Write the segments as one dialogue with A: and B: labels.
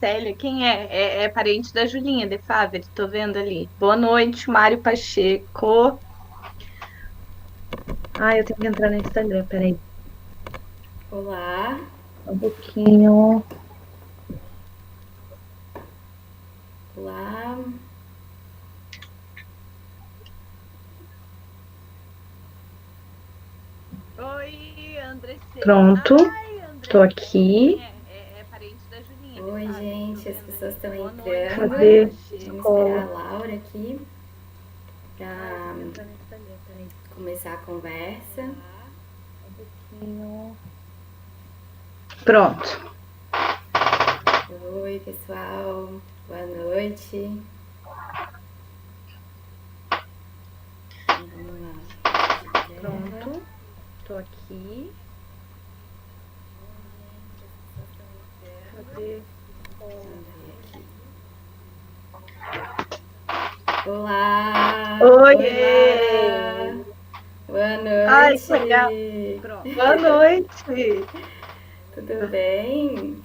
A: Célia, quem é? É parente da Julinha de Favre, tô vendo ali. Boa noite, Mário Pacheco. Eu tenho que entrar no Instagram, peraí.
B: Olá,
A: Um pouquinho.
B: olá.
A: Oi, Andressa.
B: Oi,
A: Pronto, tô
B: Andressa.
A: aqui.
B: Quem é? É parente da Julinha de
A: Oi,
B: Favre, tô
A: gente, as
B: vendo
A: pessoas
B: ali.
A: estão
B: Boa noite,
A: entrando.
B: Mário
A: Cadê?
B: Pacheco. Vamos esperar
A: Escola.
B: a Laura aqui
A: Eu
B: para
A: tenho que entrar no Instagram, peraí.
B: começar a conversa.
A: Um pouquinho. Pronto.
B: Oi, pessoal. Boa noite. Então, vamos lá. De terra.
A: Pronto, tô aqui. Cadê?
B: Vamos ver aqui. Olá! Oi,
A: Oiê!
B: Laura! Boa
A: Ai, que legal.
B: noite!
A: Pronto. Boa noite.
B: Tudo bem?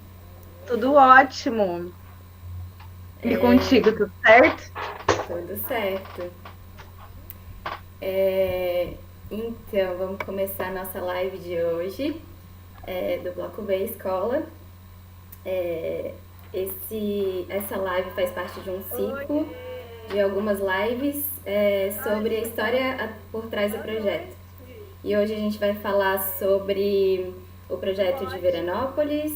A: Tudo ótimo. E
B: É,
A: contigo, tudo certo?
B: tudo certo. É, então, vamos começar a nossa live de hoje, do Bloco B Escola. É, essa live faz parte de um ciclo de algumas lives sobre a história por trás do projeto. E hoje a gente vai falar sobre o projeto de Veranópolis,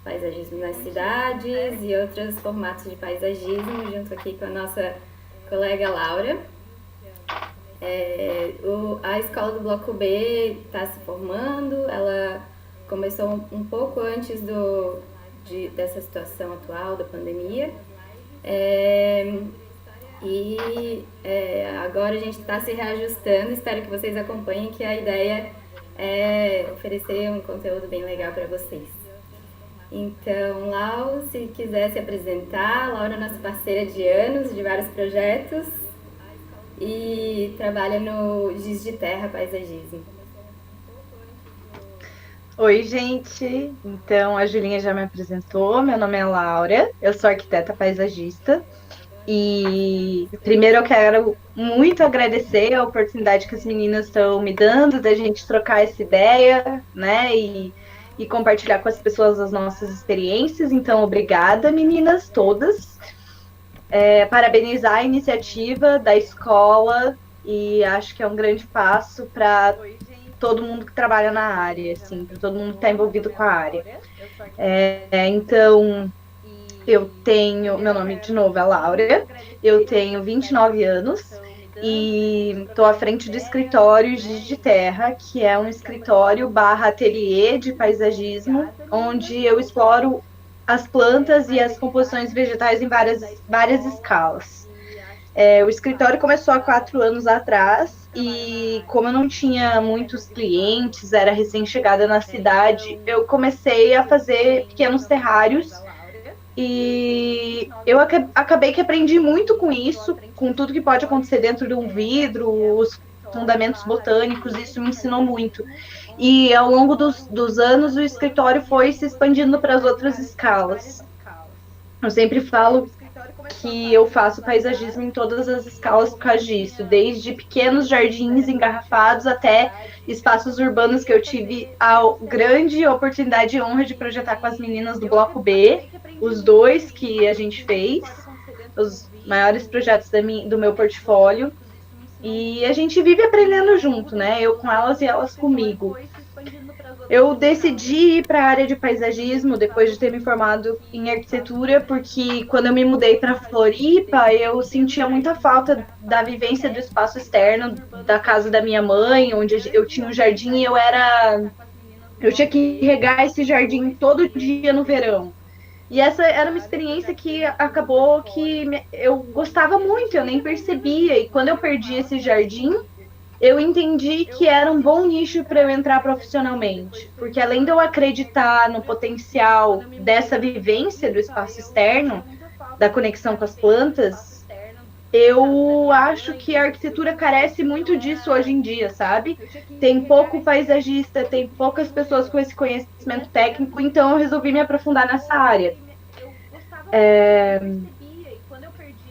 B: paisagismo nas cidades e outros formatos de paisagismo, junto aqui com a nossa colega Laura. A escola do Bloco B está se formando, ela começou um pouco antes dessa situação atual da pandemia. Agora a gente está se reajustando, espero que vocês acompanhem, que a ideia é oferecer um conteúdo bem legal para vocês. Então, Lau, se quiser se apresentar, Laura é nossa parceira de anos, de vários projetos, e trabalha no Giz de Terra Paisagismo.
A: Oi, gente. Então, a Julinha já me apresentou. Meu nome é Laura, eu sou arquiteta paisagista. E primeiro eu quero muito agradecer a oportunidade que as meninas estão me dando da gente trocar essa ideia, né? E compartilhar com as pessoas as nossas experiências. Então, obrigada, meninas, todas. Parabenizar a iniciativa da escola e acho que é um grande passo para todo mundo que trabalha na área, assim, para todo mundo que está envolvido com a área. Então, eu tenho, meu nome de novo é Laura, eu tenho 29 anos e estou à frente do escritório Giz de Terra, que é um escritório barra ateliê de paisagismo, onde eu exploro as plantas e as composições vegetais em várias escalas. O escritório começou há 4 anos atrás e, como eu não tinha muitos clientes, era recém-chegada na cidade, eu comecei a fazer pequenos terrários e eu acabei que aprendi muito com isso, com tudo que pode acontecer dentro de um vidro, os fundamentos botânicos, isso me ensinou muito. E ao longo dos anos, o escritório foi se expandindo para as outras escalas. Eu sempre falo que eu faço paisagismo em todas as escalas por causa disso, desde pequenos jardins engarrafados até espaços urbanos que eu tive a grande oportunidade e honra de projetar com as meninas do Bloco B, os dois que a gente fez, os maiores projetos do meu portfólio. E a gente vive aprendendo junto, né? Eu com elas e elas comigo. Eu decidi ir para a área de paisagismo depois de ter me formado em arquitetura, porque quando eu me mudei para Floripa, eu sentia muita falta da vivência do espaço externo da casa da minha mãe, onde eu tinha um jardim e eu tinha que regar esse jardim todo dia no verão. E essa era uma experiência que acabou que eu gostava muito, eu nem percebia. E quando eu perdi esse jardim, eu entendi que era um bom nicho para eu entrar profissionalmente, porque além de eu acreditar no potencial dessa vivência do espaço externo, da conexão com as plantas, eu acho que a arquitetura carece muito disso hoje em dia, sabe? Tem pouco paisagista, tem poucas pessoas com esse conhecimento técnico, então eu resolvi me aprofundar nessa área.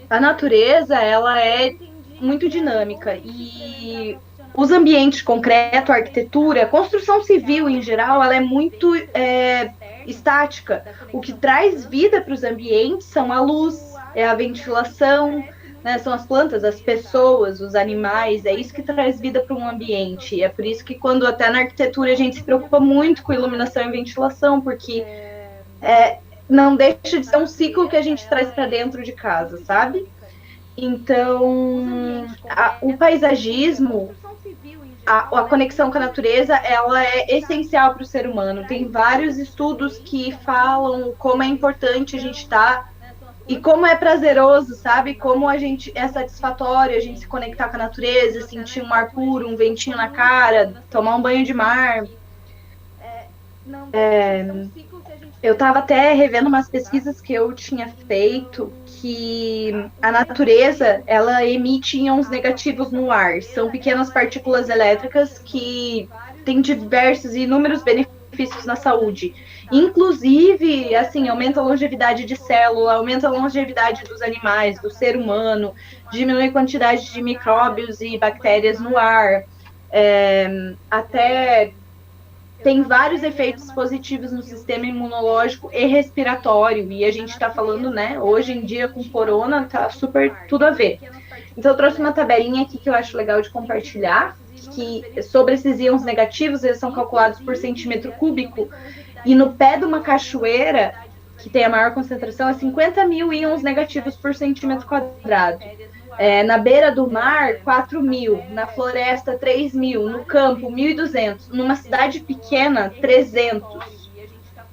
A: A natureza, ela é muito dinâmica e os ambientes concreto, a arquitetura, a construção civil em geral, ela é muito estática. O que traz vida para os ambientes são a luz, é a ventilação, né, são as plantas, as pessoas, os animais, é isso que traz vida para um ambiente. É por isso que quando até na arquitetura a gente se preocupa muito com iluminação e ventilação, porque não deixa de ser um ciclo que a gente traz para dentro de casa, sabe? Então, o paisagismo, a conexão com a natureza, ela é essencial para o ser humano. Tem vários estudos que falam como é importante a gente estar e como é prazeroso, sabe? Como a gente é satisfatório a gente se conectar com a natureza, sentir um ar puro, um ventinho na cara, tomar um banho de mar. Eu estava até revendo umas pesquisas que eu tinha feito que a natureza ela emite íons negativos no ar. São pequenas partículas elétricas que têm diversos e inúmeros benefícios na saúde. Inclusive, assim, aumenta a longevidade de célula, aumenta a longevidade dos animais, do ser humano, diminui a quantidade de micróbios e bactérias no ar. Até tem vários efeitos positivos no sistema imunológico e respiratório, e a gente está falando, né, hoje em dia com corona, tá super tudo a ver. Então eu trouxe uma tabelinha aqui que eu acho legal de compartilhar, que sobre esses íons negativos, eles são calculados por centímetro cúbico, e no pé de uma cachoeira, que tem a maior concentração, é 50 mil íons negativos por centímetro quadrado. Na beira do mar, 4 mil, na floresta, 3 mil, no campo, 1.200, numa cidade pequena, 300,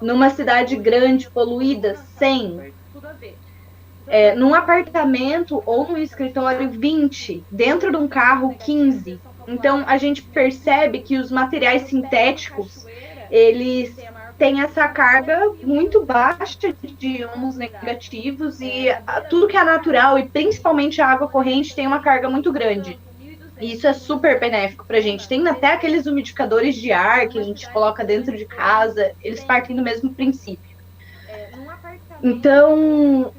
A: numa cidade grande, poluída, 100, num apartamento ou num escritório, 20, dentro de um carro, 15. Então, a gente percebe que os materiais sintéticos, eles tem essa carga muito baixa de íons negativos e tudo que é natural, e principalmente a água corrente, tem uma carga muito grande. E isso é super benéfico para a gente. Tem até aqueles umidificadores de ar que a gente coloca dentro de casa, eles partem do mesmo princípio. Então,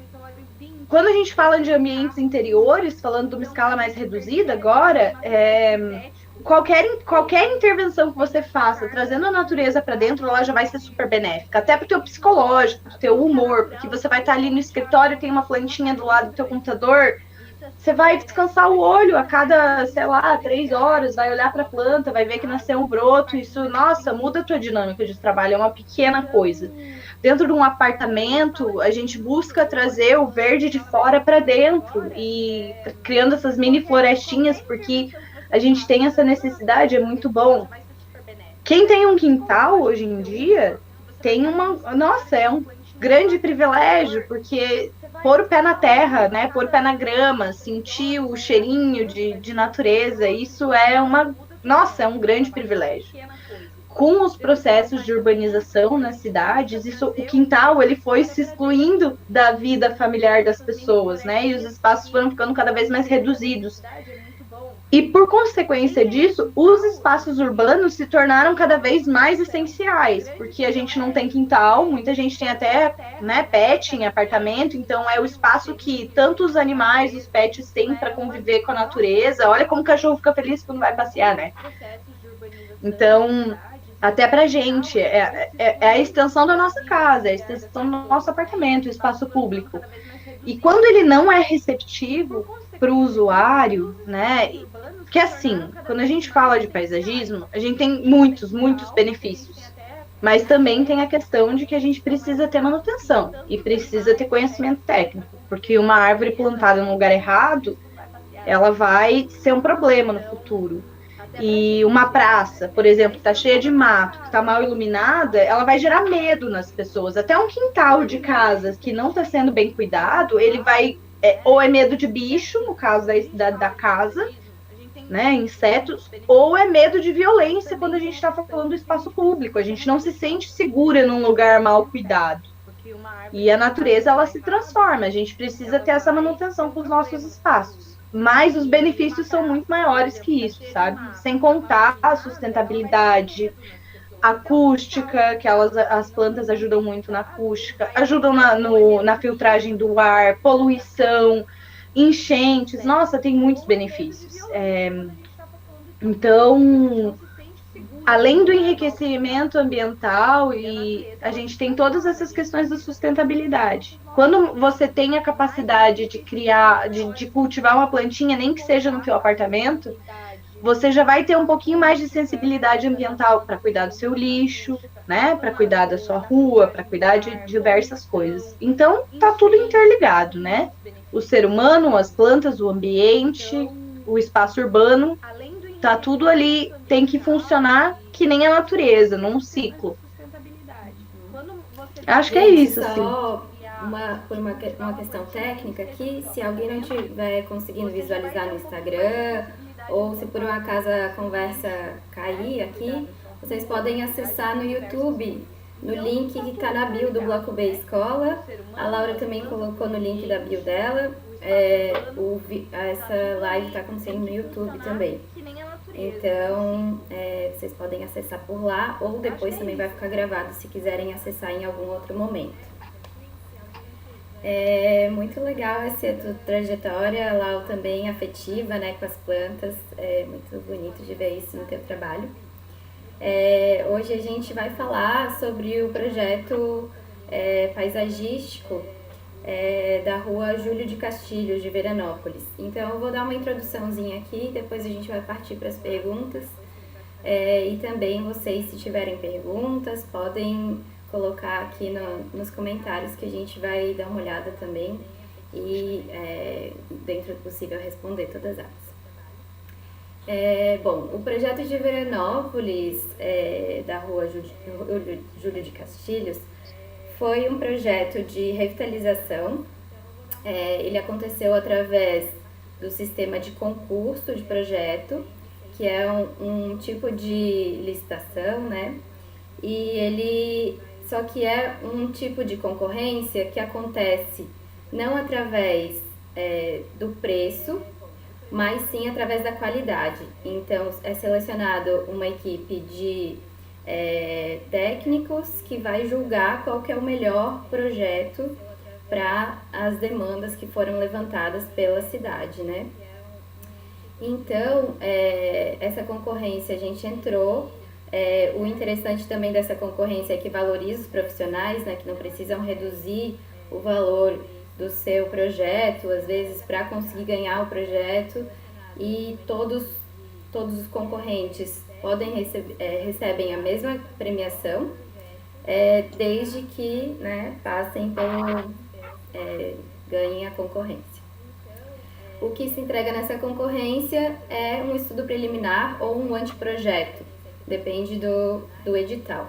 A: quando a gente fala de ambientes interiores, falando de uma escala mais reduzida agora, qualquer intervenção que você faça, trazendo a natureza para dentro, ela já vai ser super benéfica. Até pro teu psicológico, pro teu humor, porque você vai estar ali no escritório, tem uma plantinha do lado do teu computador, você vai descansar o olho a cada, sei lá, 3 horas, vai olhar para a planta, vai ver que nasceu um broto, isso, nossa, muda a tua dinâmica de trabalho, é uma pequena coisa. Dentro de um apartamento, a gente busca trazer o verde de fora para dentro e criando essas mini florestinhas, porque a gente tem essa necessidade, é muito bom. Quem tem um quintal hoje em dia tem nossa, é um grande privilégio, porque pôr o pé na terra, né, pôr o pé na grama, sentir o cheirinho de natureza, isso é nossa, é um grande privilégio. Com os processos de urbanização nas cidades, o quintal ele foi se excluindo da vida familiar das pessoas, né, e os espaços foram ficando cada vez mais reduzidos. E, por consequência disso, os espaços urbanos se tornaram cada vez mais essenciais, porque a gente não tem quintal, muita gente tem até, né, pet em apartamento, então é o espaço que tanto os animais, os pets têm para conviver com a natureza. Olha como o cachorro fica feliz quando vai passear, né? Então, até pra gente, é a extensão da nossa casa, é a extensão do nosso apartamento, o espaço público. E quando ele não é receptivo para o usuário, né? Porque assim, quando a gente fala de paisagismo, a gente tem muitos benefícios. Mas também tem a questão de que a gente precisa ter manutenção e precisa ter conhecimento técnico. Porque uma árvore plantada no lugar errado, ela vai ser um problema no futuro. E uma praça, por exemplo, que está cheia de mato, que está mal iluminada, ela vai gerar medo nas pessoas. Até um quintal de casa que não está sendo bem cuidado, ele vai... ou é medo de bicho, no caso da casa, né, insetos, ou é medo de violência quando a gente está falando do espaço público. A gente não se sente segura num lugar mal cuidado. E a natureza, ela se transforma. A gente precisa ter essa manutenção com os nossos espaços. Mas os benefícios são muito maiores que isso, sabe? Sem contar a sustentabilidade, acústica, que as plantas ajudam muito na acústica, ajudam na filtragem do ar, poluição, enchentes, nossa, tem muitos benefícios. Então, além do enriquecimento ambiental, e a gente tem todas essas questões da sustentabilidade. Quando você tem a capacidade de criar, de cultivar uma plantinha, nem que seja no seu apartamento, você já vai ter um pouquinho mais de sensibilidade ambiental para cuidar do seu lixo, né? Para cuidar da sua rua, para cuidar de diversas coisas. Então, tá tudo interligado, né? O ser humano, as plantas, o ambiente, o espaço urbano, tá tudo ali, tem que funcionar que nem a natureza, num ciclo. Acho que é
B: Gente,
A: isso, assim.
B: só por uma questão técnica aqui, se alguém não estiver conseguindo visualizar no Instagram, ou se por um acaso a conversa cair aqui, vocês podem acessar no YouTube, no link que está na bio do Bloco B Escola. A Laura também colocou no link da bio dela. Essa live está acontecendo no YouTube também. Então, vocês podem acessar por lá, ou depois também vai ficar gravado se quiserem acessar em algum outro momento. É muito legal essa tua trajetória, Lau, também afetiva, né, com as plantas. É muito bonito de ver isso no teu trabalho. Hoje a gente vai falar sobre o projeto paisagístico da rua Júlio de Castilhos, de Veranópolis. Então eu vou dar uma introduçãozinha aqui, depois a gente vai partir para as perguntas. E também vocês, se tiverem perguntas, podem colocar aqui nos comentários que a gente vai dar uma olhada também e, dentro do possível, responder todas elas. Bom, o projeto de Veranópolis, da rua Júlio de Castilhos, foi um projeto de revitalização. Ele aconteceu através do sistema de concurso de projeto, que é um tipo de licitação, né? Só que é um tipo de concorrência que acontece não através do preço, mas sim através da qualidade. Então, é selecionado uma equipe de técnicos que vai julgar qual que é o melhor projeto para as demandas que foram levantadas pela cidade, né? Então, essa concorrência a gente entrou. O interessante também dessa concorrência é que valoriza os profissionais, né, que não precisam reduzir o valor do seu projeto, às vezes, para conseguir ganhar o projeto, e todos os concorrentes recebem a mesma premiação, desde que, né, passem ganhem a concorrência. O que se entrega nessa concorrência é um estudo preliminar ou um anteprojeto, depende do edital,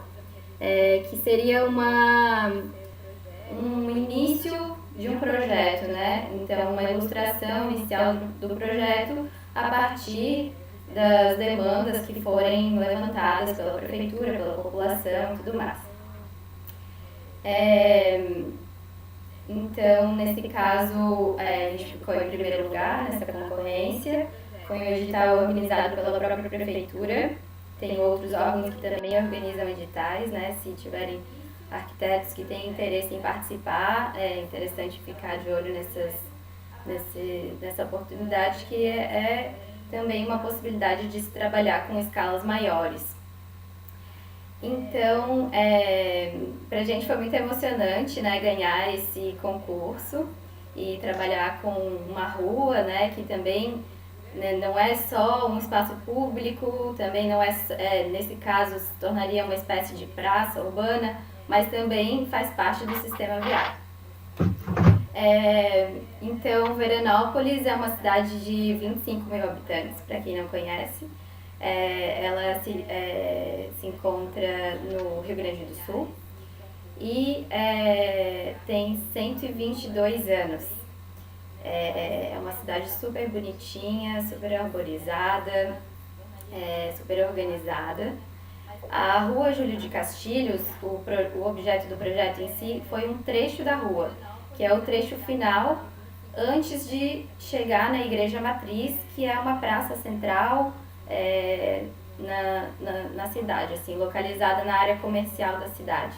B: que seria um início de um projeto, né? Então, uma ilustração inicial do projeto a partir das demandas que forem levantadas pela prefeitura, pela população e tudo mais. Então, nesse caso, a gente ficou em primeiro lugar nessa concorrência. Foi um edital organizado pela própria prefeitura. Tem outros órgãos que também organizam editais, né? Se tiverem arquitetos que têm interesse em participar, é interessante ficar de olho nessa oportunidade, que é também uma possibilidade de se trabalhar com escalas maiores. Então, pra gente foi muito emocionante, né, ganhar esse concurso e trabalhar com uma rua, né, que também, né, não é só um espaço público, também não nesse caso se tornaria uma espécie de praça urbana, mas também faz parte do sistema viário. Então, Veranópolis é uma cidade de 25 mil habitantes, para quem não conhece. Ela se encontra no Rio Grande do Sul e tem 122 anos. É uma cidade super bonitinha, super arborizada, super organizada. A rua Júlio de Castilhos, o objeto do projeto em si, foi um trecho da rua, que é o trecho final antes de chegar na Igreja Matriz, que é uma praça central na cidade, assim, localizada na área comercial da cidade.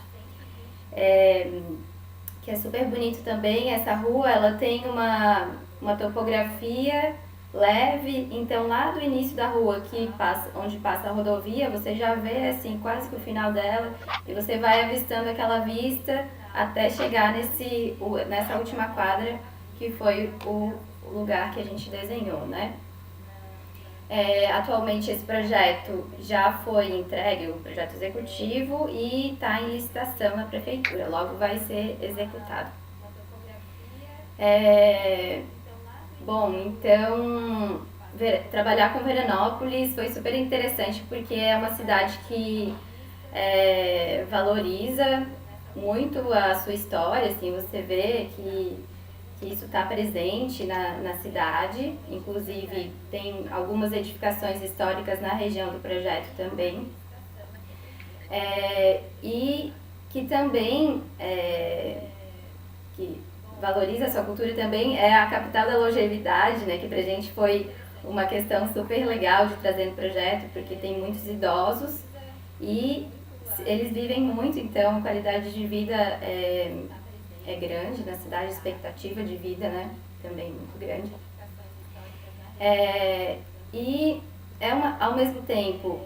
B: Que é super bonito também. Essa rua, ela tem uma topografia leve, então lá do início da rua, onde passa a rodovia, você já vê assim quase que o final dela, e você vai avistando aquela vista até chegar nessa última quadra, que foi o lugar que a gente desenhou, né? Atualmente esse projeto já foi entregue, o projeto executivo, e está em licitação na prefeitura, logo vai ser executado. Bom, então trabalhar com Veranópolis foi super interessante, porque é uma cidade que valoriza muito a sua história, assim, você vê que isso está presente na cidade, inclusive tem algumas edificações históricas na região do projeto também, e que também que valoriza a sua cultura também é a capital da longevidade, né, que pra gente foi uma questão super legal de trazer no projeto, porque tem muitos idosos e eles vivem muito, então a qualidade de vida é grande na cidade, a expectativa de vida, né, também muito grande. E ao mesmo tempo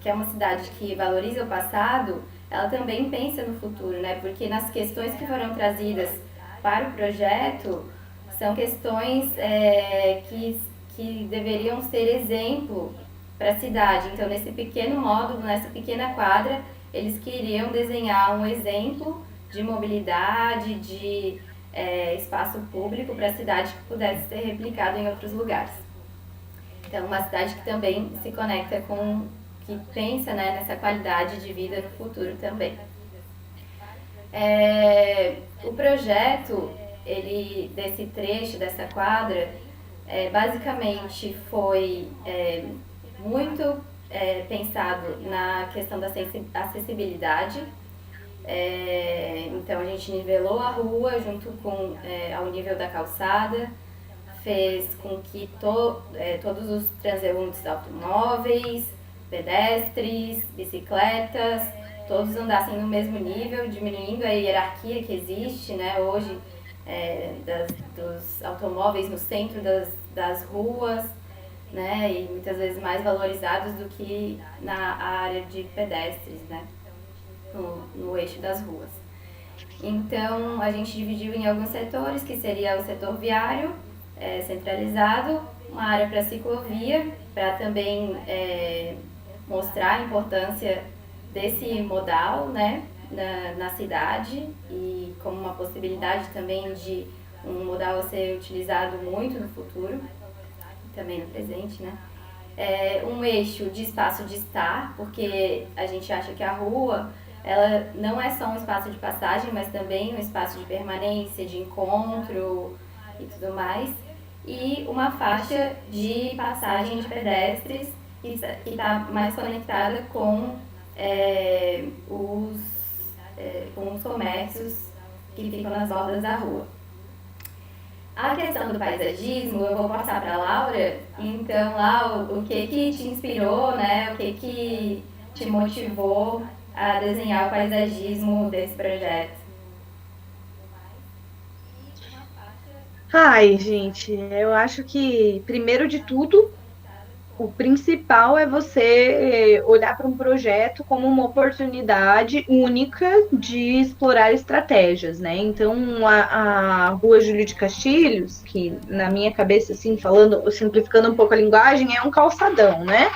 B: que é uma cidade que valoriza o passado, ela também pensa no futuro, né, porque nas questões que foram trazidas para o projeto são questões que deveriam ser exemplo para a cidade. Então, nesse pequeno módulo, nessa pequena quadra, eles queriam desenhar um exemplo de mobilidade, de espaço público para a cidade que pudesse ser replicado em outros lugares. Então, uma cidade que também se conecta que pensa, né, nessa qualidade de vida no futuro também. O projeto, desse trecho, dessa quadra, basicamente foi muito pensado na questão da acessibilidade. Então a gente nivelou a rua junto com ao nível da calçada, fez com que todos os transeuntes automóveis, pedestres, bicicletas, todos andassem no mesmo nível, diminuindo a hierarquia que existe, né, hoje dos automóveis no centro das ruas, né, e muitas vezes mais valorizados do que na área de pedestres, né, no eixo das ruas. Então a gente dividiu em alguns setores, que seria o setor viário centralizado, uma área para ciclovia, para também mostrar a importância desse modal, né, na cidade, e como uma possibilidade também de um modal a ser utilizado muito no futuro, também no presente, né. Um eixo de espaço de estar, porque a gente acha que a rua, ela não é só um espaço de passagem, mas também um espaço de permanência, de encontro e tudo mais. E uma faixa de passagem de pedestres que está mais conectada com os comércios que ficam nas bordas da rua. A questão do paisagismo, eu vou passar para a Laura. Então, Laura, o que te inspirou, né? O que te motivou a desenhar o paisagismo desse projeto?
A: Ai, gente, eu acho que, primeiro de tudo, o principal é você olhar para um projeto como uma oportunidade única de explorar estratégias, né? Então, a Rua Júlio de Castilhos, que na minha cabeça, assim, falando, simplificando um pouco a linguagem, é um calçadão, né?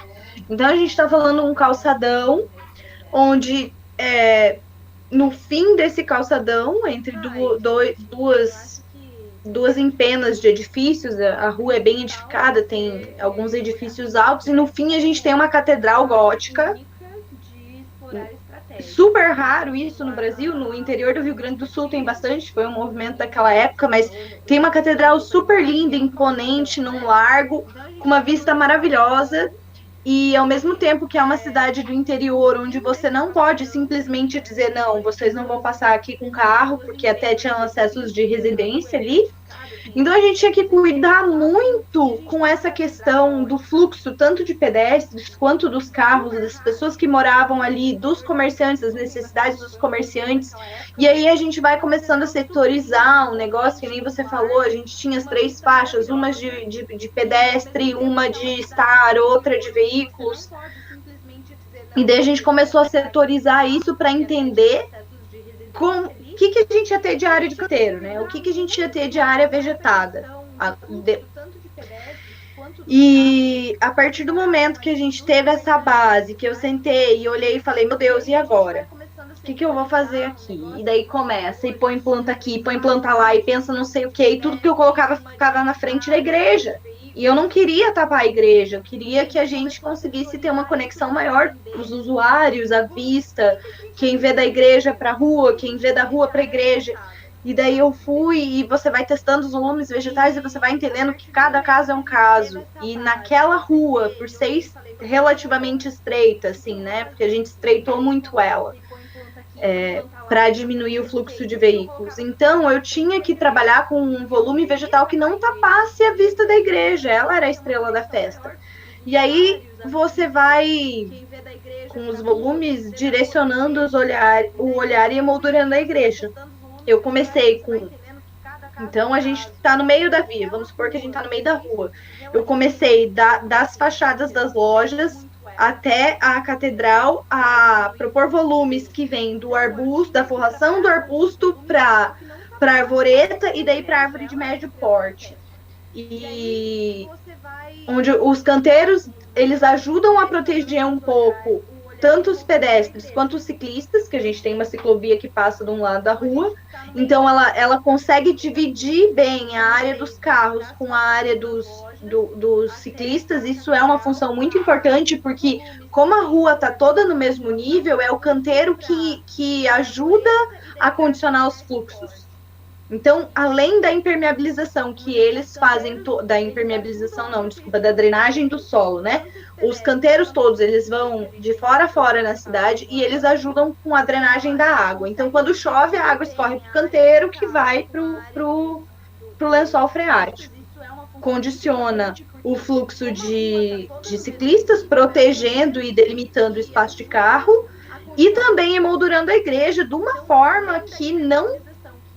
A: Então, a gente está falando um calçadão onde, no fim desse calçadão, entre duas empenas de edifícios, a rua é bem edificada, tem alguns edifícios altos, e no fim a gente tem uma catedral gótica. Super raro isso no Brasil, no interior do Rio Grande do Sul tem bastante, foi um movimento daquela época, mas tem uma catedral super linda, imponente, num largo, com uma vista maravilhosa. E ao mesmo tempo que é uma cidade do interior, onde você não pode simplesmente dizer, não, vocês não vão passar aqui com carro, porque até tinham acessos de residência ali, Então a gente tinha que cuidar muito com essa questão do fluxo, tanto de pedestres quanto dos carros, das pessoas que moravam ali, dos comerciantes, das necessidades dos comerciantes. E aí a gente vai começando a setorizar um negócio, que nem você falou, a gente tinha as 3 faixas, uma de pedestre, uma de estar, outra de veículos. E daí a gente começou a setorizar isso para entender o que a gente ia ter de área de canteiro, né? O que a gente ia ter de área vegetada. E a partir do momento que a gente teve essa base, que eu sentei e olhei e falei, meu Deus, e agora? O que eu vou fazer aqui? E daí começa, e põe planta aqui, põe planta lá, e pensa não sei o quê, e tudo que eu colocava ficava na frente da igreja. E eu não queria tapar a igreja, eu queria que a gente conseguisse ter uma conexão maior para os usuários, à vista, quem vê da igreja para a rua, quem vê da rua para a igreja. E daí eu fui e você vai testando os volumes vegetais e você vai entendendo que cada caso é um caso. E naquela rua, por ser relativamente estreita, assim, né? Porque a gente estreitou muito ela. Para diminuir o fluxo de veículos. Então, eu tinha que trabalhar com um volume vegetal que não tapasse a vista da igreja. Ela era a estrela da festa. E aí você vai, com os volumes, direcionando o olhar e emoldurando a igreja. Eu comecei com... Então, a gente está no meio da via. Vamos supor que a gente está no meio da rua. Eu comecei das fachadas das lojas até a catedral a propor volumes que vêm do arbusto, da forração do arbusto para a arvoreta e daí para a árvore de médio porte. E onde os canteiros, eles ajudam a proteger um pouco tanto os pedestres quanto os ciclistas, que a gente tem uma ciclovia que passa de um lado da rua. Então, ela consegue dividir bem a área dos carros com a área dos ciclistas. Isso é uma função muito importante, porque como a rua está toda no mesmo nível, é o canteiro que ajuda a condicionar os fluxos. Então, além da impermeabilização que eles fazem, da impermeabilização não, desculpa, da drenagem do solo, né? Os canteiros todos, eles vão de fora a fora na cidade e eles ajudam com a drenagem da água. Então, quando chove, a água escorre para o canteiro que vai pro lençol freático. Condiciona o fluxo de ciclistas, protegendo e delimitando o espaço de carro e também emoldurando a igreja de uma forma que não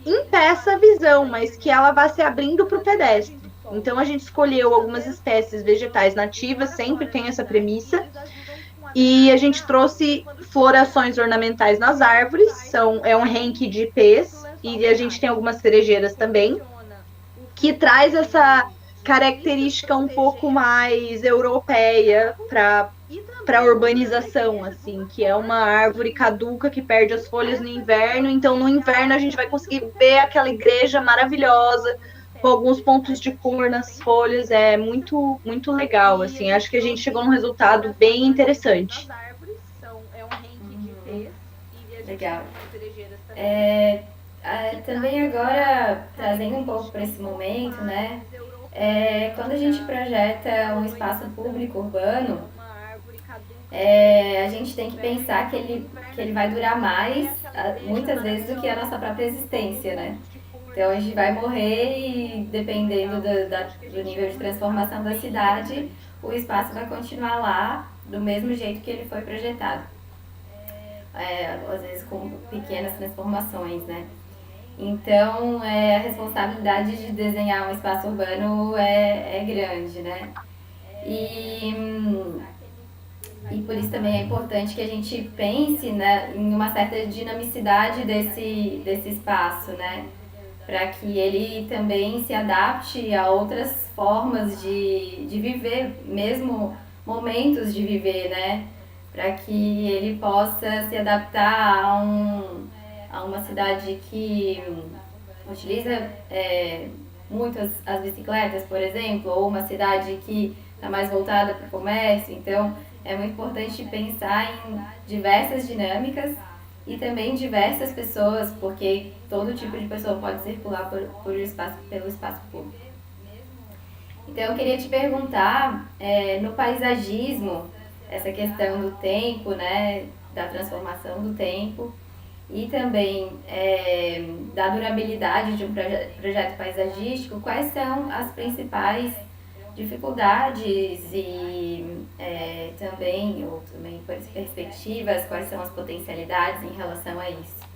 A: impeça a visão, mas que ela vá se abrindo para o pedestre. Então a gente escolheu algumas espécies vegetais nativas, sempre tem essa premissa, e a gente trouxe florações ornamentais nas árvores, é um renque de ipês, e a gente tem algumas cerejeiras também, que traz essa característica um pouco mais europeia para a urbanização, assim, que é uma árvore caduca que perde as folhas no inverno. Então, no inverno, a gente vai conseguir ver aquela igreja maravilhosa, com alguns pontos de cor nas folhas. É muito, muito legal, assim. Acho que a gente chegou num resultado bem interessante.
B: Legal. Também agora, trazendo um pouco para esse momento, né? Quando a gente projeta um espaço público urbano, a gente tem que pensar que ele vai durar mais, muitas vezes, do que a nossa própria existência, né? Então a gente vai morrer e, dependendo do nível de transformação da cidade, o espaço vai continuar lá do mesmo jeito que ele foi projetado. Às vezes com pequenas transformações, né? Então, a responsabilidade de desenhar um espaço urbano é grande, né? E por isso também é importante que a gente pense, né, em uma certa dinamicidade desse espaço, né? Para que ele também se adapte a outras formas de viver, mesmo momentos de viver, né? Para que ele possa se adaptar a uma cidade que utiliza muito as bicicletas, por exemplo, ou uma cidade que está mais voltada para o comércio. Então, é muito importante pensar em diversas dinâmicas e também diversas pessoas, porque todo tipo de pessoa pode circular pelo espaço público. Então, eu queria te perguntar, no paisagismo, essa questão do tempo, né, da transformação do tempo, e também da durabilidade de um projeto paisagístico, quais são as principais dificuldades e ou também perspectivas, quais são as potencialidades em relação a isso?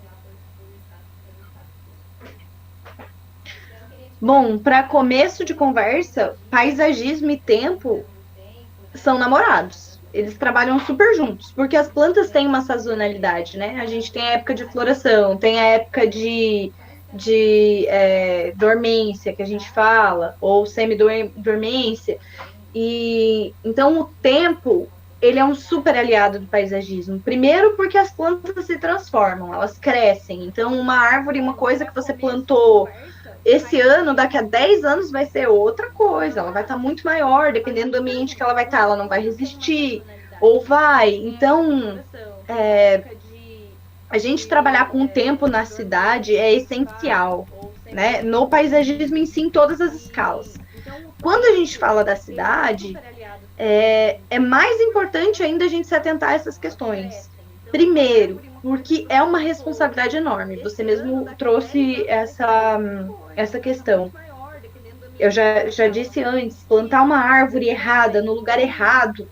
A: Bom, para começo de conversa, paisagismo e tempo são namorados. Eles trabalham super juntos, porque as plantas têm uma sazonalidade, né? A gente tem a época de floração, tem a época de dormência, que a gente fala, ou semi-dormência. E então o tempo ele é um super aliado do paisagismo. Primeiro porque as plantas se transformam, elas crescem. Então uma árvore, uma coisa que você plantou esse ano, daqui a 10 anos, vai ser outra coisa. Ela vai estar muito maior, dependendo do ambiente que ela vai estar, ela não vai resistir, ou vai. Então, a gente trabalhar com o tempo na cidade é essencial, né? No paisagismo em si, em todas as escalas. Quando a gente fala da cidade, é mais importante ainda a gente se atentar a essas questões. Primeiro, porque é uma responsabilidade enorme. Você mesmo trouxe essa questão. Eu já disse antes, plantar uma árvore errada no lugar errado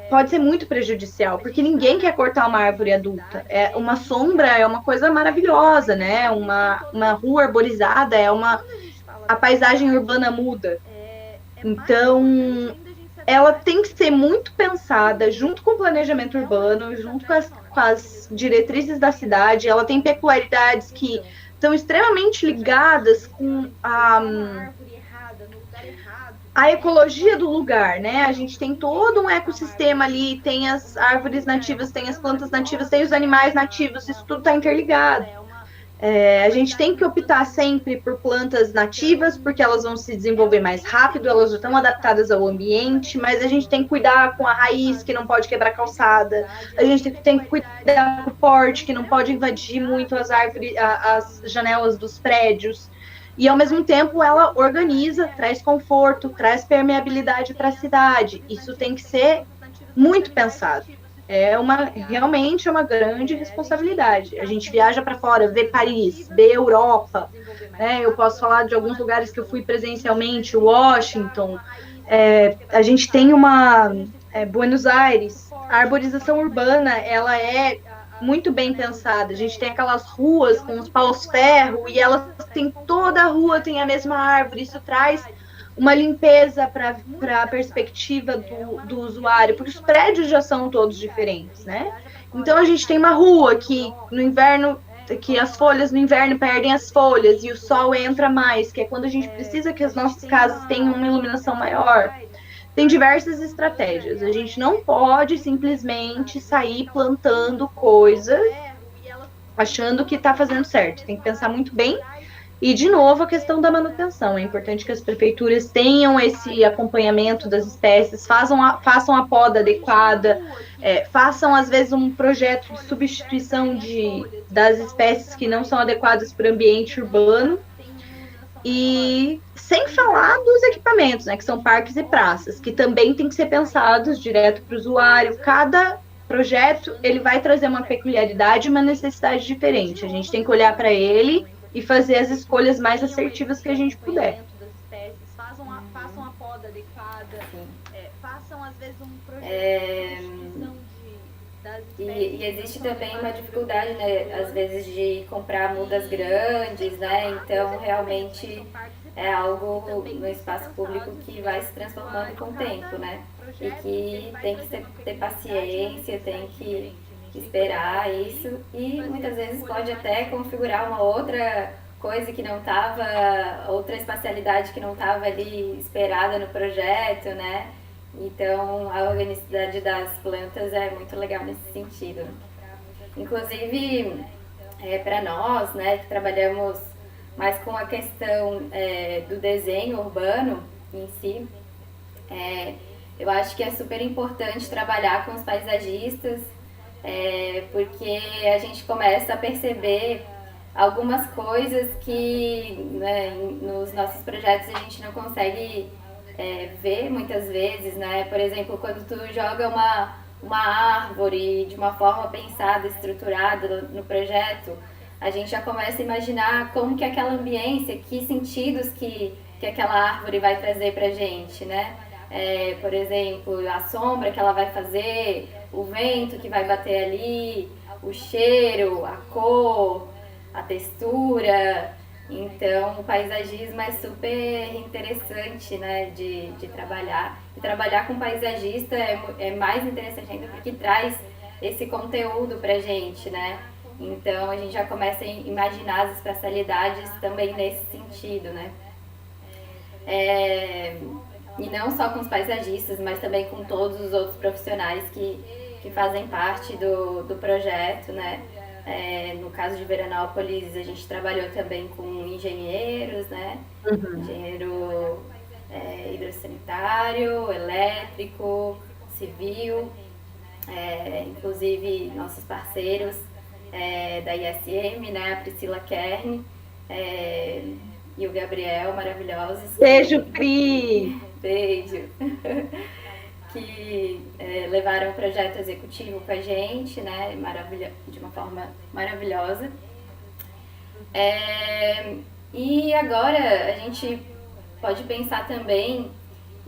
A: pode ser muito prejudicial, porque ninguém quer cortar uma árvore adulta. Uma sombra é uma coisa maravilhosa, né? Uma rua arborizada a paisagem urbana muda. Então, ela tem que ser muito pensada junto com o planejamento urbano, junto com as diretrizes da cidade. Ela tem peculiaridades que estão extremamente ligadas com a ecologia do lugar, né? A gente tem todo um ecossistema ali, tem as árvores nativas, tem as plantas nativas, tem os animais nativos, isso tudo está interligado. A gente tem que optar sempre por plantas nativas, porque elas vão se desenvolver mais rápido, elas já estão adaptadas ao ambiente, mas a gente tem que cuidar com a raiz, que não pode quebrar a calçada, a gente tem que cuidar com o porte, que não pode invadir muito as árvores, as janelas dos prédios. E, ao mesmo tempo, ela organiza, traz conforto, traz permeabilidade para a cidade. Isso tem que ser muito pensado. Realmente é uma grande responsabilidade. A gente viaja para fora, vê Paris, vê Europa, né? Eu posso falar de alguns lugares que eu fui presencialmente, Washington. A gente tem Buenos Aires. A arborização urbana, ela é muito bem pensada. A gente tem aquelas ruas com os paus-ferro e elas têm toda a rua tem a mesma árvore. Isso traz uma limpeza para a perspectiva do usuário, porque os prédios já são todos diferentes, né? Então a gente tem uma rua que no inverno, que as folhas no inverno perdem as folhas e o sol entra mais, que é quando a gente precisa que as nossas casas tenham uma iluminação maior. Tem diversas estratégias. A gente não pode simplesmente sair plantando coisas achando que está fazendo certo. Tem que pensar muito bem. E, de novo, a questão da manutenção. É importante que as prefeituras tenham esse acompanhamento das espécies, façam a poda adequada, façam, às vezes, um projeto de substituição das espécies que não são adequadas para o ambiente urbano. E sem falar dos equipamentos, né, que são parques e praças, que também tem que ser pensados direto para o usuário. Cada projeto ele vai trazer uma peculiaridade e uma necessidade diferente. A gente tem que olhar para ele e fazer as escolhas mais assertivas que a gente puder. Façam a poda adequada, façam às vezes um projeto
B: e existe também uma dificuldade, né, às vezes, de comprar mudas grandes, né? Então, realmente é algo no espaço público que vai se transformando com o tempo, né? E que tem que ter paciência, tem que esperar isso. E muitas vezes pode até configurar uma outra coisa que não estava, outra espacialidade que não estava ali esperada no projeto, né? Então, a organicidade das plantas é muito legal nesse sentido. Inclusive, para nós, né, que trabalhamos mais com a questão do desenho urbano em si, eu acho que é super importante trabalhar com os paisagistas, porque a gente começa a perceber algumas coisas que, né, nos nossos projetos a gente não consegue ver muitas vezes, né? Por exemplo, quando tu joga uma árvore de uma forma pensada, estruturada no projeto, a gente já começa a imaginar como que aquela ambiência, que sentidos que aquela árvore vai trazer pra gente, né? Por exemplo, a sombra que ela vai fazer, o vento que vai bater ali, o cheiro, a cor, a textura. Então, o paisagismo é super interessante, né, de trabalhar. E trabalhar com paisagista é mais interessante ainda porque traz esse conteúdo pra gente, né? Então, a gente já começa a imaginar as espacialidades também nesse sentido, né? E não só com os paisagistas, mas também com todos os outros profissionais que fazem parte do projeto, né? No caso de Veranópolis, a gente trabalhou também com engenheiros, né? Engenheiro hidrossanitário, elétrico, civil, inclusive nossos parceiros da ISM, né? A Priscila Kern e o Gabriel, maravilhosos.
A: Beijo, Pri!
B: Beijo! Que levaram o projeto executivo com a gente, né, de uma forma maravilhosa. E agora a gente pode pensar também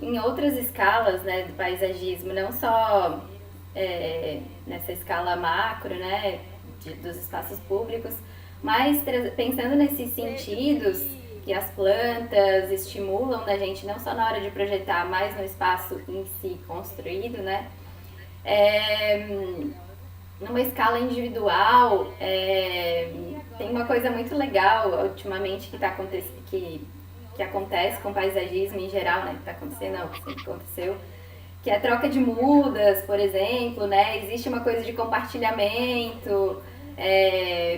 B: em outras escalas, né, do paisagismo, não só nessa escala macro, né, dos espaços públicos, mas pensando nesses sentidos que as plantas estimulam na gente, não só na hora de projetar, mas no espaço em si construído, né? Numa escala individual, tem uma coisa muito legal ultimamente que acontece com o paisagismo em geral, né? Que está acontecendo, não, que sempre aconteceu, que é a troca de mudas, por exemplo, né? Existe uma coisa de compartilhamento,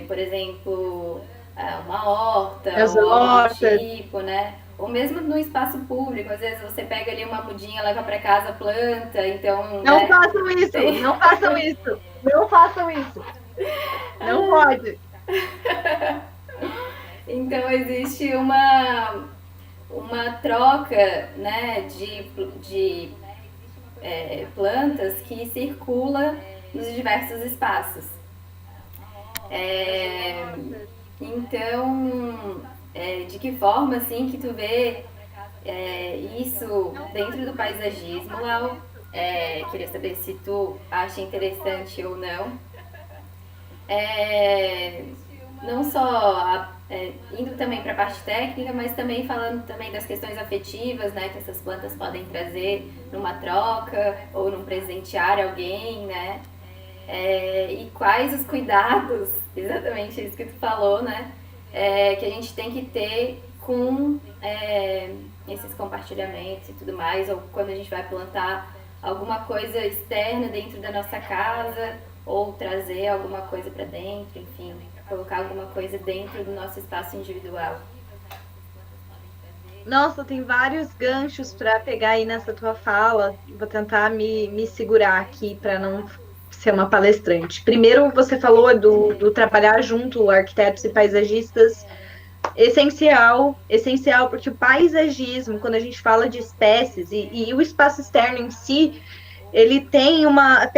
B: por exemplo, uma horta, ou algo do tipo, né? Ou mesmo no espaço público, às vezes você pega ali uma mudinha, leva para casa, planta, então...
A: Não, né? Façam isso, tem... não façam isso, não façam isso, não pode.
B: Então existe uma troca, né, de plantas que circula nos diversos espaços. Então, de que forma, assim, que tu vê isso dentro do paisagismo, Lau? Queria saber se tu acha interessante ou não. Não só indo também para a parte técnica, mas também falando também das questões afetivas, né, que essas plantas podem trazer numa troca ou num presentear alguém, né? E quais os cuidados, exatamente isso que tu falou, né? Que a gente tem que ter com esses compartilhamentos e tudo mais, ou quando a gente vai plantar alguma coisa externa dentro da nossa casa, ou trazer alguma coisa para dentro, enfim, colocar alguma coisa dentro do nosso espaço individual.
A: Nossa, tem vários ganchos para pegar aí nessa tua fala. Vou tentar me segurar aqui para não ser uma palestrante. Primeiro, você falou do trabalhar junto, arquitetos e paisagistas. Essencial, porque o paisagismo, quando a gente fala de espécies e o espaço externo em si, ele tem uma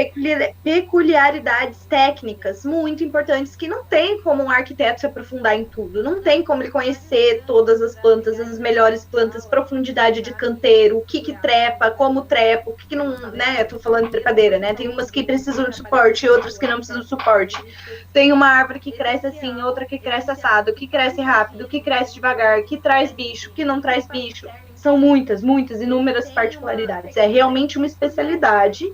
A: peculiaridades técnicas muito importantes que não tem como um arquiteto se aprofundar em tudo, não tem como ele conhecer todas as plantas, as melhores plantas, profundidade de canteiro, o que trepa, como trepa, o que não, né, eu tô falando de trepadeira, né, tem umas que precisam de suporte e outras que não precisam de suporte, tem uma árvore que cresce assim, outra que cresce assado, que cresce rápido, que cresce devagar, que traz bicho, que não traz bicho. São muitas, inúmeras particularidades. É realmente uma especialidade,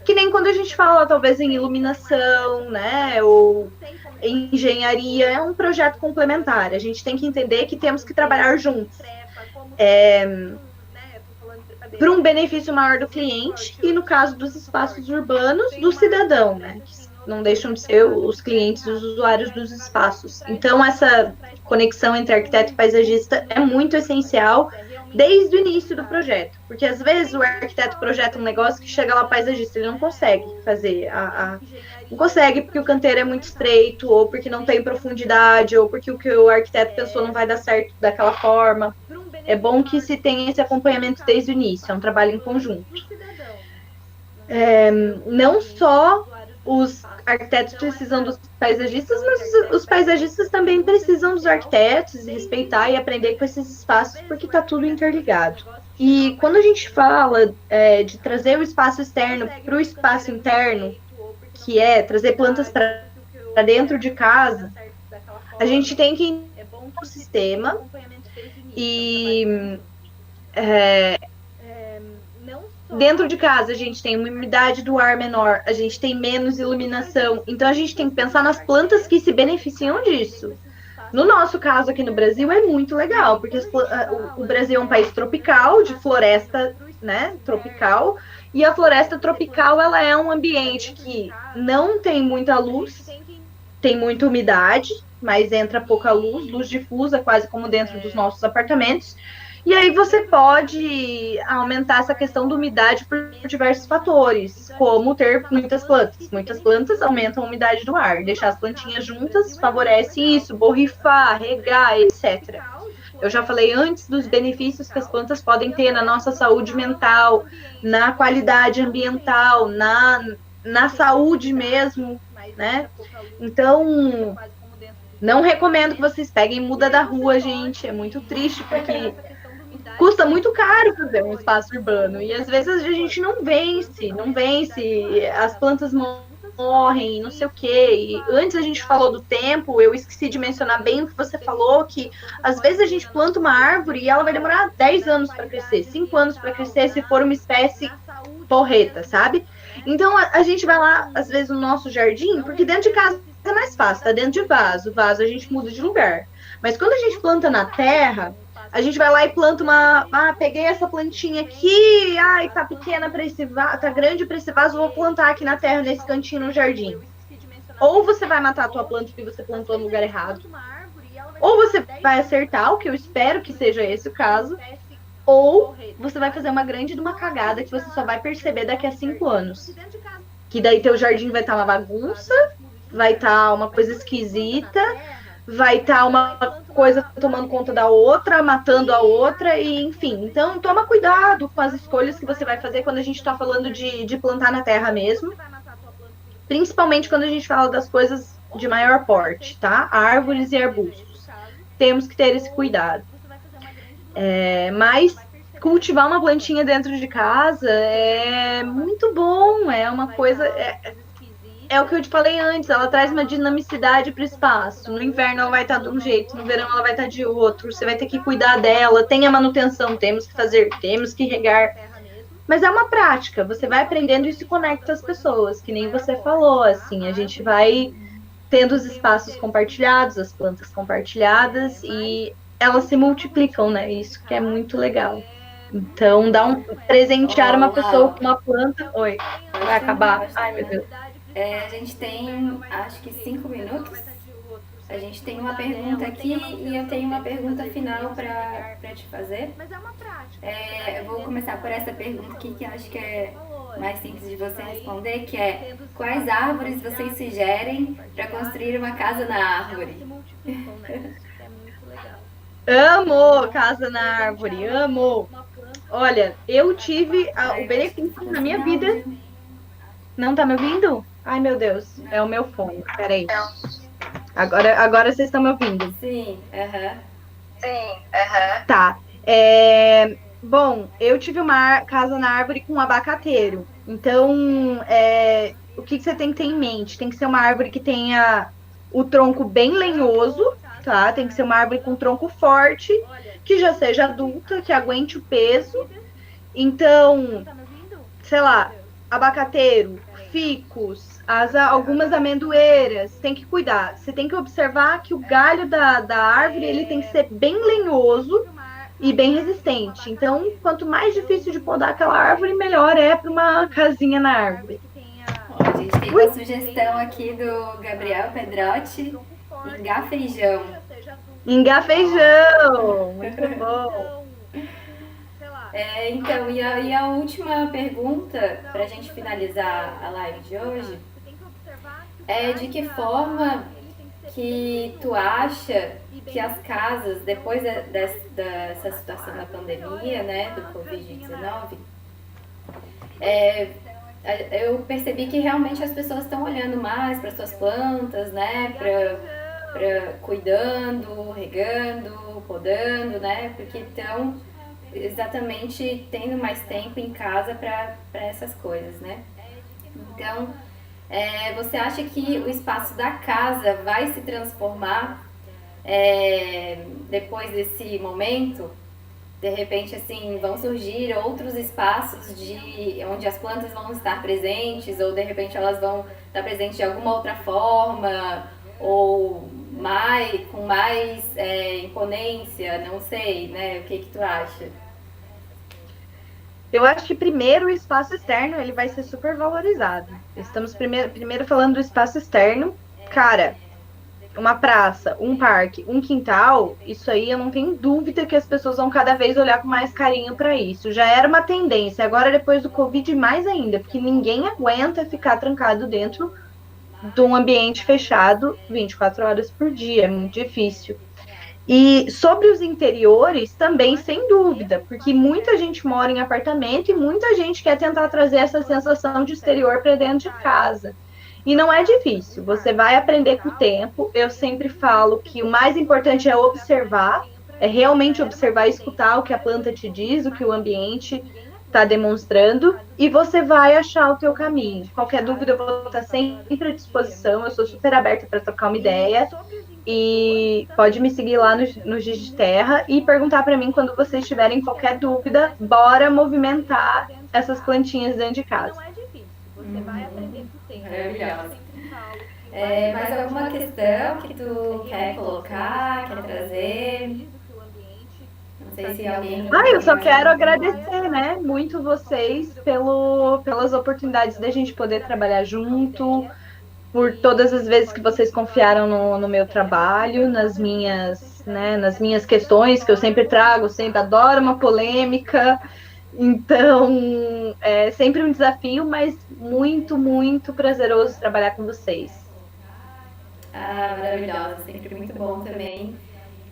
A: que nem quando a gente fala, talvez, em iluminação, né, ou em engenharia, é um projeto complementar. A gente tem que entender que temos que trabalhar juntos. Para um benefício maior do cliente e, no caso dos espaços urbanos, do cidadão, né, que não deixam de ser os clientes, os usuários dos espaços. Então, essa conexão entre arquiteto e paisagista é muito essencial desde o início do projeto, porque às vezes o arquiteto projeta um negócio que chega lá paisagista, ele não consegue fazer, não consegue porque o canteiro é muito estreito, ou porque não tem profundidade, ou porque o que o arquiteto pensou não vai dar certo daquela forma. É bom que se tenha esse acompanhamento desde o início, é um trabalho em conjunto. Não só os arquitetos precisam dos paisagistas, mas os paisagistas também precisam dos arquitetos, e respeitar e aprender com esses espaços, porque está tudo interligado. E quando a gente fala de trazer o espaço externo para o espaço interno, que é trazer plantas para dentro de casa, a gente tem que entender o sistema e dentro de casa a gente tem uma umidade do ar menor, a gente tem menos iluminação, então a gente tem que pensar nas plantas que se beneficiam disso. No nosso caso aqui no Brasil é muito legal, porque o Brasil é um país tropical, de floresta, né, tropical, e a floresta tropical ela é um ambiente que não tem muita luz, tem muita umidade, mas entra pouca luz, luz difusa, quase como dentro dos nossos apartamentos. E aí você pode aumentar essa questão da umidade por diversos fatores, como ter muitas plantas. Muitas plantas aumentam a umidade do ar. Deixar as plantinhas juntas favorece isso, borrifar, regar, etc. Eu já falei antes dos benefícios que as plantas podem ter na nossa saúde mental, na qualidade ambiental, na saúde mesmo, né? Então, não recomendo que vocês peguem muda da rua, gente. É muito triste, porque custa muito caro fazer um espaço urbano. E às vezes a gente não vence, as plantas morrem, não sei o quê. E antes a gente falou do tempo, eu esqueci de mencionar bem o que você falou, que às vezes a gente planta uma árvore e ela vai demorar 10 anos para crescer, 5 anos para crescer, se for uma espécie porreta, sabe? Então a gente vai lá, às vezes, no nosso jardim, porque dentro de casa é mais fácil, tá dentro de vaso. Vaso a gente muda de lugar. Mas quando a gente planta na terra, a gente vai lá e planta uma. Ah, peguei essa plantinha aqui, ai, tá pequena para esse vaso, tá grande para esse vaso, vou plantar aqui na terra, nesse cantinho no jardim. Ou você vai matar a tua planta porque você plantou no lugar errado, ou você vai acertar, o que eu espero que seja esse o caso, ou você vai fazer uma grande de uma cagada que você só vai perceber daqui a 5 anos. Que daí teu jardim vai estar uma bagunça, vai estar uma coisa esquisita, vai estar uma coisa tomando conta da outra, matando a outra, e enfim. Então, toma cuidado com as escolhas que você vai fazer quando a gente está falando de plantar na terra mesmo. Principalmente quando a gente fala das coisas de maior porte, tá? Árvores e arbustos. Temos que ter esse cuidado. Mas cultivar uma plantinha dentro de casa é muito bom, é uma coisa. É o que eu te falei antes, ela traz uma dinamicidade para o espaço. No inverno ela vai estar de um jeito, no verão ela vai estar de outro. Você vai ter que cuidar dela, tem a manutenção, temos que fazer, temos que regar. Mas é uma prática, você vai aprendendo e se conecta às pessoas, que nem você falou, assim, a gente vai tendo os espaços compartilhados, as plantas compartilhadas e elas se multiplicam, né? Isso que é muito legal. Então, presentear uma pessoa com uma planta. Oi, vai acabar. Ai, meu Deus.
B: A gente tem, acho que 5 minutos. A gente tem uma pergunta aqui e eu tenho uma pergunta final para te fazer. Eu vou começar por essa pergunta aqui, que acho que é mais simples de você responder, que é: quais árvores vocês sugerem para construir uma casa na árvore?
A: Amo casa na árvore, amo. Olha, eu tive o benefício na minha vida. Não tá me ouvindo? Ai, meu Deus, é o meu fone. Peraí. Agora vocês estão me ouvindo?
B: Sim,
A: Tá. Bom, eu tive uma casa na árvore com um abacateiro. Então, o que você tem que ter em mente? Tem que ser uma árvore que tenha o tronco bem lenhoso, tá? Tem que ser uma árvore com tronco forte, que já seja adulta, que aguente o peso. Então, sei lá, abacateiro, ficus, algumas amendoeiras, tem que cuidar. Você tem que observar que o galho da árvore ele tem que ser bem lenhoso e bem resistente. Então, quanto mais difícil de podar aquela árvore, melhor é para uma casinha na árvore.
B: A gente tem uma sugestão aqui do Gabriel Pedrotti: engar feijão.
A: Engar feijão, muito bom.
B: Então, e a última pergunta, para a gente finalizar a live de hoje, é de que forma que tu acha que as casas, depois dessa situação da pandemia, né, do Covid-19, eu percebi que realmente as pessoas estão olhando mais para suas plantas, né? Para cuidando, regando, podando, né? Porque estão exatamente tendo mais tempo em casa para essas coisas, né? Então, você acha que o espaço da casa vai se transformar depois desse momento? De repente, assim, vão surgir outros espaços onde as plantas vão estar presentes, ou de repente elas vão estar presentes de alguma outra forma, ou com mais imponência, não sei, né? O que tu acha?
A: Eu acho que primeiro o espaço externo ele vai ser super valorizado. Estamos primeiro falando do espaço externo. Cara, uma praça, um parque, um quintal, isso aí eu não tenho dúvida que as pessoas vão cada vez olhar com mais carinho para isso. Já era uma tendência, agora depois do Covid mais ainda, porque ninguém aguenta ficar trancado dentro de um ambiente fechado 24 horas por dia, é muito difícil. E sobre os interiores, também sem dúvida, porque muita gente mora em apartamento e muita gente quer tentar trazer essa sensação de exterior para dentro de casa. E não é difícil, você vai aprender com o tempo. Eu sempre falo que o mais importante é observar, é realmente observar e escutar o que a planta te diz, o que o ambiente está demonstrando, e você vai achar o teu caminho. Qualquer dúvida, eu vou estar sempre à disposição, eu sou super aberta para trocar uma ideia. E pode me seguir lá no Giz de Terra e perguntar para mim quando vocês tiverem qualquer dúvida. Bora movimentar essas plantinhas dentro de casa.
B: Maravilhosa. Mais alguma questão que tu quer colocar, quer trazer? Não sei se alguém.
A: Eu só quero agradecer, né, muito vocês pelas oportunidades da gente poder trabalhar junto, por todas as vezes que vocês confiaram no meu trabalho, nas minhas questões que eu sempre trago, sempre adoro uma polêmica. Então, é sempre um desafio, mas muito, muito prazeroso trabalhar com vocês.
B: Maravilhosa, sempre muito bom também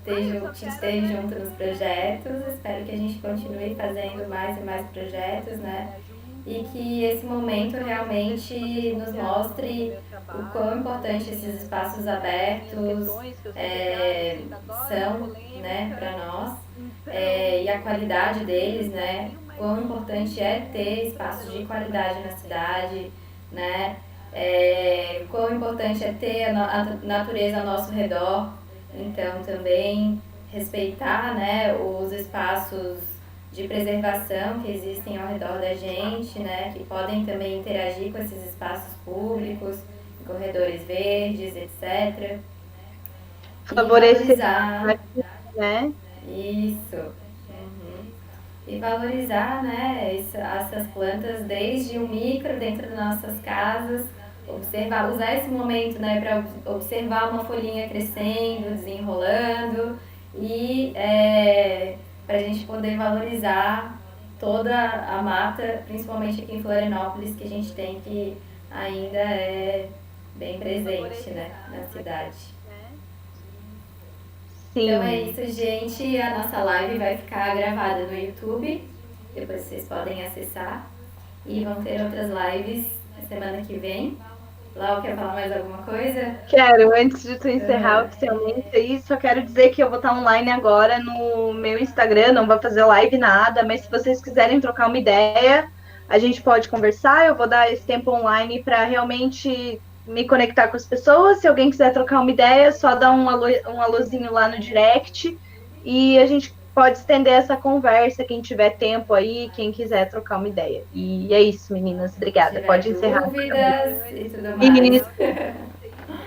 B: te ter junto nos projetos. Espero que a gente continue fazendo mais e mais projetos, né? E que esse momento realmente nos mostre o quão importante esses espaços abertos são, né, para nós, e a qualidade deles, né? Quão importante é ter espaços de qualidade na cidade, né? Quão importante é ter a natureza ao nosso redor. Então, também respeitar, né, os espaços de preservação que existem ao redor da gente, né, que podem também interagir com esses espaços públicos, corredores verdes, etc.
A: Favorecer, né?
B: Isso. E valorizar, né, essas plantas desde o micro dentro das nossas casas, usar esse momento, né, para observar uma folhinha crescendo, desenrolando e para a gente poder valorizar toda a mata, principalmente aqui em Florianópolis, que a gente tem que ainda é bem presente, né, na cidade. Sim. Então é isso, gente. A nossa live vai ficar gravada no YouTube. Depois vocês podem acessar. E vão ter outras lives na semana que vem. Lau, quer falar mais alguma coisa?
A: Quero, antes de tu encerrar oficialmente aí, só quero dizer que eu vou estar online agora no meu Instagram, não vou fazer live nada, mas se vocês quiserem trocar uma ideia, a gente pode conversar, eu vou dar esse tempo online para realmente me conectar com as pessoas. Se alguém quiser trocar uma ideia, só dá um alôzinho lá no direct e a gente pode estender essa conversa, quem tiver tempo aí, quem quiser trocar uma ideia. E é isso, meninas. Obrigada. Pode encerrar.
B: Dúvidas e tudo mais.
A: Isso.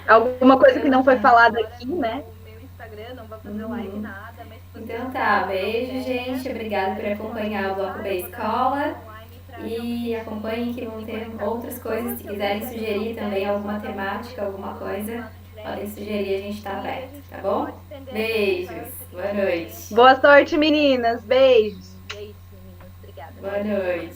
A: Alguma coisa que não foi falada aqui, né? No meu Instagram, não vai fazer live nada, mas
B: então tá, beijo, gente. Obrigada por acompanhar o Bloco B Escola. E acompanhem que vão ter outras coisas. Se quiserem sugerir também alguma temática, alguma coisa, podem sugerir, a gente tá aberto, tá bom? Beijos, boa noite.
A: Boa sorte, meninas. Beijos.
B: Boa noite.